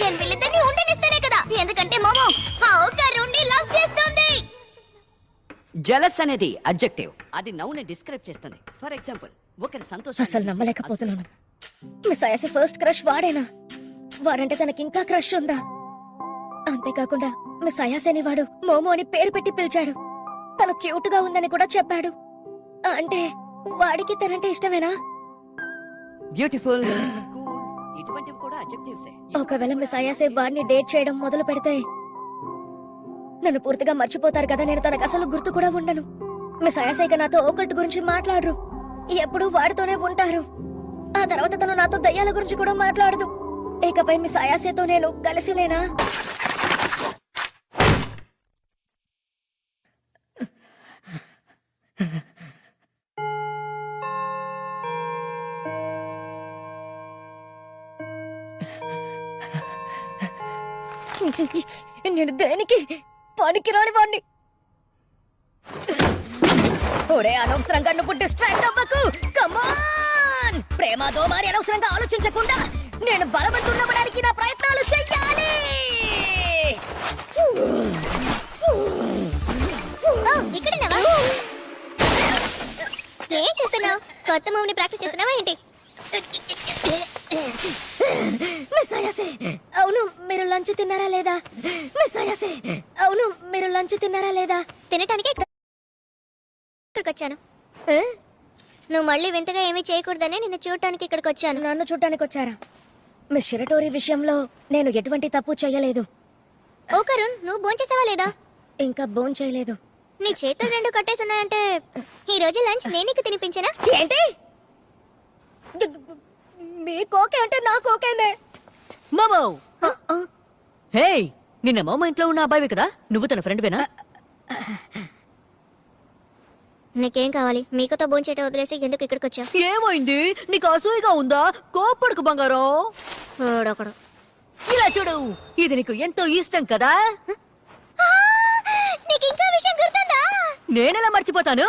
నేను వీళ్ళిద్దరిని ఉండనిస్తేనే కదా, ఎందుకంటే మోమో ఆ ఒక్క రౌండ్ లాక్ చేస్తుంది. జలస్ అనేది అడ్జెక్టివ్, అది నౌన్ ని డిస్క్రైబ్ చేస్తుంది. ఫర్ ఎగ్జాంపుల్, ఒకరి సంతోషం. అసలు నమ్మలేకపోతున్నాను. మిస్ అయాసి ఫస్ట్ క్రష్ వాడేనా? వాడంటే తనకి ఇంకా క్రష్ ఉందా? అంతేకాకుండా మిస్ అయాసేని వాడు మోమో అని పేరు పెట్టి పిలిచాడు. తను క్యూట్ గా ఉందని కూడా చెప్పాడు. అంటే వాడికి తనంటే ఇష్టమేనా? బ్యూటిఫుల్, కూల్, ఇటువంటివి కూడా అడ్జెక్టివ్సే. ఒకవేళ మిస్ అయాసే వాడిని డేట్ చేయడం మొదలు పెడితే నన్ను పూర్తిగా మర్చిపోతారు కదా. నేను తనకు అసలు గుర్తు కూడా ఉండను. మిస్ అయాసేగా నాతో ఒకటి గురించి మాట్లాడరు, ఎప్పుడూ వాడితోనే ఉంటారు. ఆ తర్వాత తను నాతో దయ్యాల గురించి కూడా మాట్లాడదు. ఇకపై మిస్ అయాసేతో నేను కలిసిలేనా? నేను దేనికి పనికిరాని వాణ్ణి. ఒరే, అనవసరంగా నువ్వు డిస్ట్రాక్ట్ అవ్వకు. కమాన్, ప్రేమ దోమారి అనవసరంగా ఆలోచించకుండా నేను బలవంతున్నవడానికి నా ప్రయత్నాలు చెయ్యాలి. ఇక్కడున్నావా? ఏం చేస్తున్నావు? కొత్త మూవ్ని ప్రాక్టీస్ చేస్తున్నావా ఏంటి? మిస్ అయాసే, అవును మీరు లంచ్ తిన్నారా లేదా? మిస్ అయాసే, అవును మీరు లంచ్ తిన్నారా లేదా? తినటానికి ఇక్కడికి వచ్చాను. నువ్వు మళ్ళీ వింతగా ఏమీ చేయకూడదని నిన్ను చూడటానికి ఇక్కడికి వచ్చాను. నన్ను చూడటానికి వచ్చారా? మిస్ షిరటోరి విషయంలో నేను ఎటువంటి తప్పు చేయలేదు. ఓ కరుణ్, నువ్వు భోంచేసావా లేదా? ఇంకా భోం చేయలేదు. నీ చేతులు రెండు కట్టేసున్నాయంటే ఈ రోజు లంచ్ నేను నీకు తినిపించనా? ఏంటి? మీకు ఓకే అంటే నాకు ఓకేనే. మామో, హే, నిన్న మామ ఇంట్లో ఉన్న అబ్బాయివి కదా, నువ్వు తన ఫ్రెండ్వేనా? నీకేం కావాలి? మీకుతో భోంచేట వదిలేసి ఎందుకు ఇక్కడికి వచ్చా? ఏమైంది? నీకు అసూయగా ఉందా? కోపడుకు బంగారం. ఇలా చూడు, ఇది నీకు ఎంతో ఇష్టం కదా. నీకు ఇంకా విషయం గుర్తుందా? నేనెలా మర్చిపోతాను?